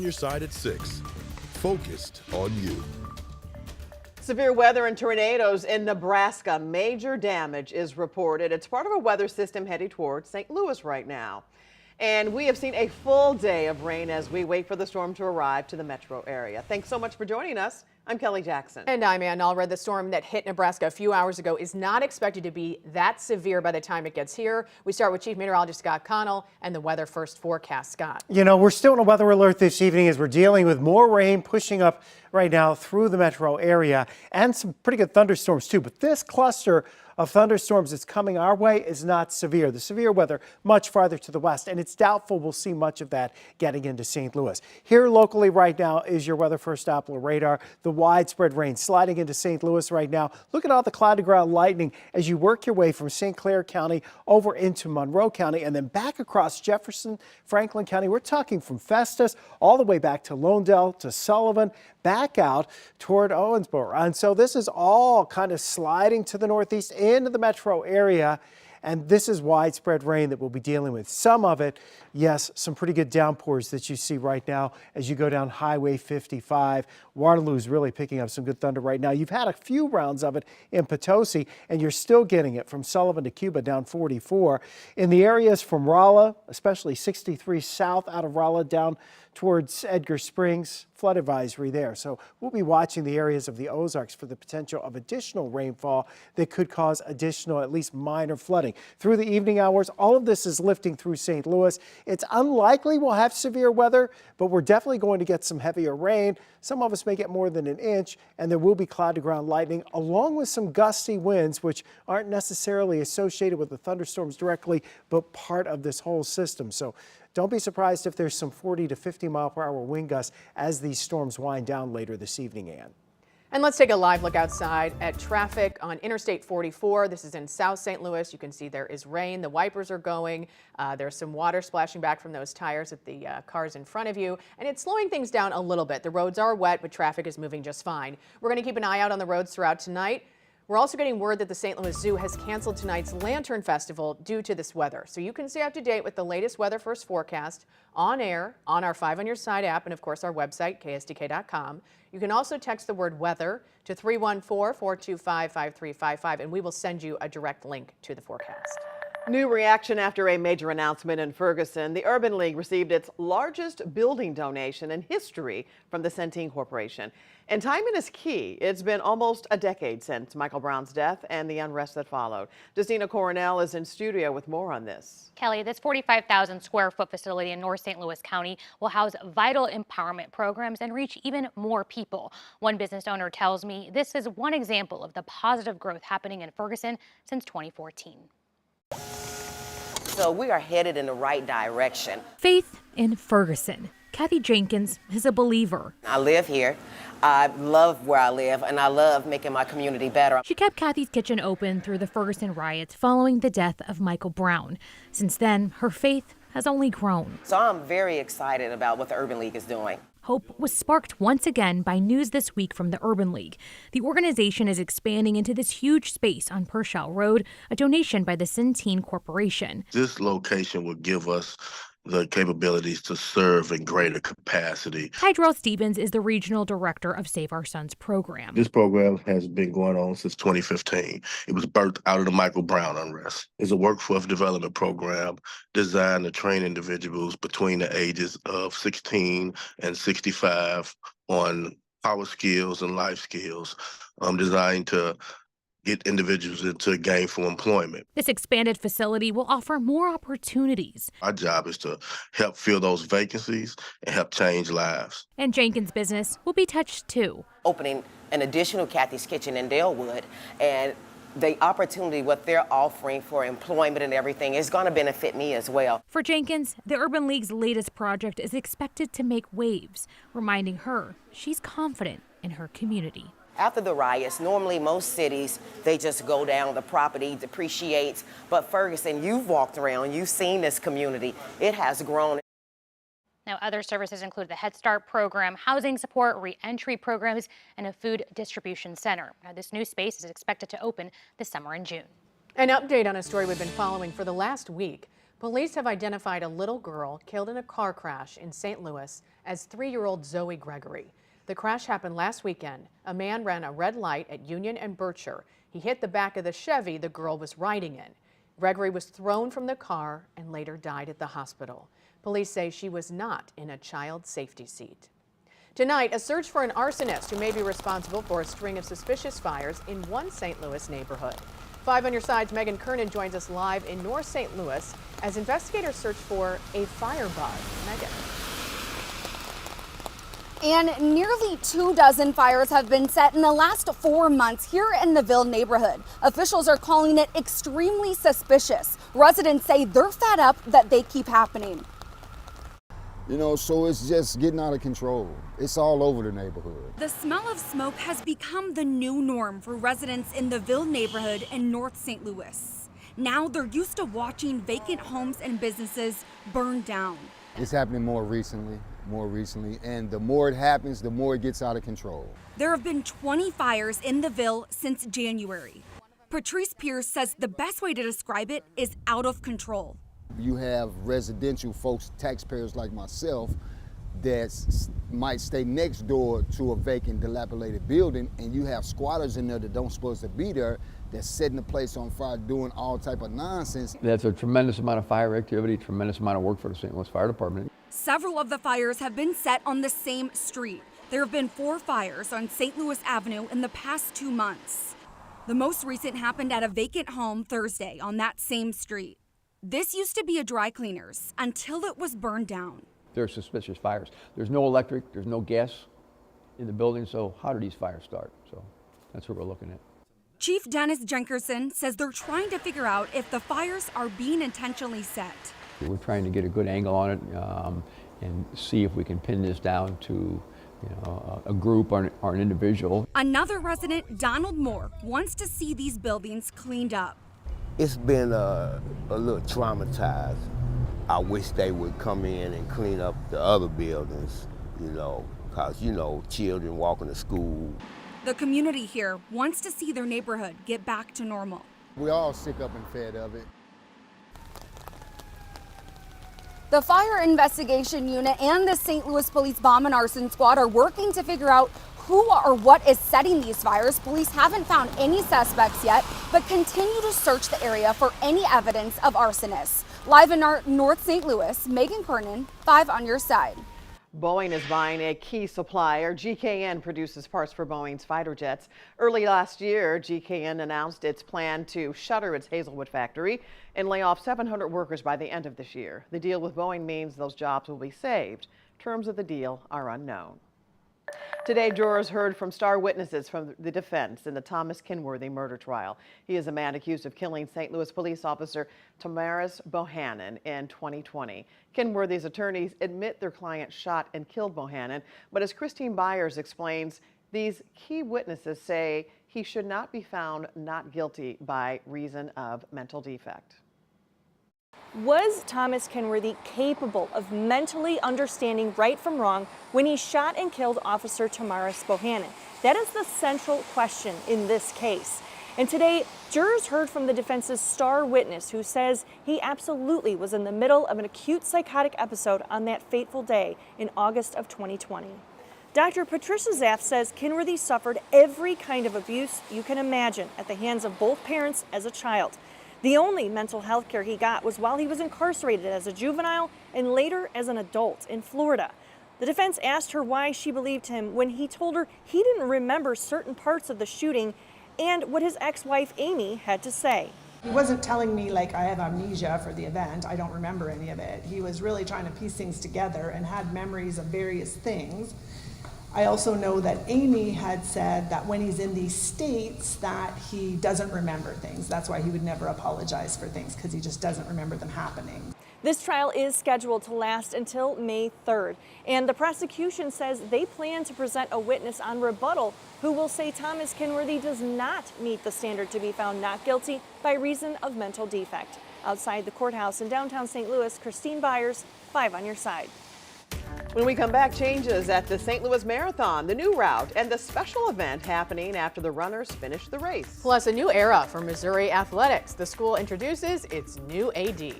Your side at 6. Focused on you. Severe weather and tornadoes in Nebraska. Major damage is reported. It's part of a weather system heading towards St. Louis right now. And we have seen a full day of rain as we wait for the storm to arrive to the metro area. Thanks so much for joining us. I'm Kelly Jackson. And I'm Ann Allred. The storm that hit Nebraska a few hours ago is not expected to be that severe by the time it gets here. We start with Chief Meteorologist Scott Connell and the weather first forecast. Scott. You know, we're still in a weather alert this evening as we're dealing with more rain pushing up right now through the metro area and some pretty good thunderstorms too. But this cluster of thunderstorms that's coming our way is not severe. The severe weather much farther to the west, and it's doubtful we'll see much of that getting into St. Louis. Here locally right now is your weather first Doppler radar. The widespread rain sliding into St. Louis right now. Look at all the cloud to ground lightning as you work your way from St. Clair County over into Monroe County and then back across Jefferson, Franklin County. We're talking from Festus all the way back to Lonedale to Sullivan, back out toward Owensboro. And so this is all kind of sliding to the northeast into the metro area. And this is widespread rain that we'll be dealing with. Some of it, yes, some pretty good downpours that you see right now as you go down Highway 55. Waterloo's really picking up some good thunder right now. You've had a few rounds of it in Potosi, and you're still getting it from Sullivan to Cuba down 44. In the areas from Rolla, especially 63 south out of Rolla down towards Edgar Springs, flood advisory there. So we'll be watching the areas of the Ozarks for the potential of additional rainfall that could cause additional, at least minor flooding. Through the evening hours, all of this is lifting through St. Louis. It's unlikely we'll have severe weather, but we're definitely going to get some heavier rain. Some of us may get more than an inch, and there will be cloud to ground lightning along with some gusty winds, which aren't necessarily associated with the thunderstorms directly, but part of this whole system. So don't be surprised if there's some 40 to 50 mile per hour wind gusts as these storms wind down later this evening, Ann. And let's take a live look outside at traffic on Interstate 44. This is in South St. Louis. You can see there is rain. The wipers are going. There's some water splashing back from those tires at the cars in front of you. And it's slowing things down a little bit. The roads are wet, but traffic is moving just fine. We're going to keep an eye out on the roads throughout tonight. We're also getting word that the St. Louis Zoo has canceled tonight's Lantern Festival due to this weather. So you can stay up to date with the latest weather first forecast on air on our 5 on Your Side app and, of course, our website, ksdk.com. You can also text the word weather to 314-425-5355, and we will send you a direct link to the forecast. New reaction after a major announcement in Ferguson. The Urban League received its largest building donation in history from the Centene Corporation. And timing is key. It's been almost a decade since Michael Brown's death and the unrest that followed. Justina Coronel is in studio with more on this. Kelly, this 45,000 square foot facility in North St. Louis County will house vital empowerment programs and reach even more people. One business owner tells me this is one example of the positive growth happening in Ferguson since 2014. So we are headed in the right direction. Faith in Ferguson. Kathy Jenkins is a believer. I live here. I love where I live, and I love making my community better. She kept Kathy's kitchen open through the Ferguson riots following the death of Michael Brown. Since then, her faith has only grown. So I'm very excited about what the Urban League is doing. Hope was sparked once again by news this week from the Urban League. The organization is expanding into this huge space on Purcell Road, a donation by the Centene Corporation. This location will give us the capabilities to serve in greater capacity. Tydrell Stevens is the regional director of Save Our Sons program. This program has been going on since 2015. It was birthed out of the Michael Brown unrest. It's a workforce development program designed to train individuals between the ages of 16 and 65 on power skills and life skills, designed to get individuals into gainful employment. This expanded facility will offer more opportunities. Our job is to help fill those vacancies and help change lives. And Jenkins' business will be touched too. Opening an additional Kathy's Kitchen in Dalewood, and the opportunity, what they're offering for employment and everything is going to benefit me as well. For Jenkins, the Urban League's latest project is expected to make waves, reminding her she's confident in her community. After the riots, normally most cities, they just go down, the property depreciates. But Ferguson, you've walked around, you've seen this community. It has grown. Now, other services include the Head Start program, housing support, re-entry programs, and a food distribution center. Now, this new space is expected to open this summer in June. An update on a story we've been following for the last week. Police have identified a little girl killed in a car crash in St. Louis as 3-year-old Zoe Gregory. The crash happened last weekend. A man ran a red light at Union and Bircher. He hit the back of the Chevy the girl was riding in. Gregory was thrown from the car and later died at the hospital. Police say she was not in a child safety seat. Tonight, a search for an arsonist who may be responsible for a string of suspicious fires in one St. Louis neighborhood. 5 on your side's Megan Kernan joins us live in North St. Louis as investigators search for a firebug. Megan. And nearly 24 fires have been set in the last 4 months here in the Ville neighborhood. Officials are calling it extremely suspicious. Residents say they're fed up that they keep happening. You know, so it's just getting out of control. It's all over the neighborhood. The smell of smoke has become the new norm for residents in the Ville neighborhood in North St. Louis. Now they're used to watching vacant homes and businesses burn down. It's happening more recently, and the more it happens, the more it gets out of control. There have been 20 fires in the Ville since January. Patrice Pierce says the best way to describe it is out of control. You have residential folks, taxpayers like myself, that might stay next door to a vacant, dilapidated building, and you have squatters in there that don't supposed to be there, that's setting the place on fire, doing all type of nonsense. That's a tremendous amount of fire activity, tremendous amount of work for the St. Louis Fire Department. Several of the fires have been set on the same street. There have been 4 fires on St. Louis Avenue in the past 2 months. The most recent happened at a vacant home Thursday on that same street. This used to be a dry cleaner's until it was burned down. They're suspicious fires. There's no electric, there's no gas in the building, so how do these fires start? So that's what we're looking at. Chief Dennis Jenkerson says they're trying to figure out if the fires are being intentionally set. We're trying to get a good angle on it and see if we can pin this down to a group or an individual. Another resident, Donald Moore, wants to see these buildings cleaned up. It's been a little traumatized. I wish they would come in and clean up the other buildings, because, children walking to school. The community here wants to see their neighborhood get back to normal. We're all sick up and fed of it. The Fire Investigation Unit and the St. Louis Police Bomb and Arson Squad are working to figure out who or what is setting these fires. Police haven't found any suspects yet, but continue to search the area for any evidence of arsonists. Live in North St. Louis, Megan Kernan, 5 on your side. Boeing is buying a key supplier. GKN produces parts for Boeing's fighter jets. Early last year, GKN announced its plan to shutter its Hazelwood factory and lay off 700 workers by the end of this year. The deal with Boeing means those jobs will be saved. Terms of the deal are unknown. Today, jurors heard from star witnesses from the defense in the Thomas Kenworthy murder trial. He is a man accused of killing St. Louis police officer Tamaris Bohannon in 2020. Kenworthy's attorneys admit their client shot and killed Bohannon, but as Christine Byers explains, these key witnesses say he should not be found not guilty by reason of mental defect. Was Thomas Kenworthy capable of mentally understanding right from wrong when he shot and killed Officer Tamaris Bohannon? That is the central question in this case. And today, jurors heard from the defense's star witness who says he absolutely was in the middle of an acute psychotic episode on that fateful day in August of 2020. Dr. Patricia Zaff says Kenworthy suffered every kind of abuse you can imagine at the hands of both parents as a child. The only mental health care he got was while he was incarcerated as a juvenile and later as an adult in Florida. The defense asked her why she believed him when he told her he didn't remember certain parts of the shooting and what his ex-wife Amy had to say. He wasn't telling me like I have amnesia for the event, I don't remember any of it. He was really trying to piece things together and had memories of various things. I also know that Amy had said that when he's in these states that he doesn't remember things. That's why he would never apologize for things, because he just doesn't remember them happening. This trial is scheduled to last until May 3rd, and the prosecution says they plan to present a witness on rebuttal who will say Thomas Kenworthy does not meet the standard to be found not guilty by reason of mental defect. Outside the courthouse in downtown St. Louis, Christine Byers, 5 on your side. When we come back, changes at the St. Louis Marathon, the new route, and the special event happening after the runners finish the race. Plus, a new era for Missouri athletics. The school introduces its new AD.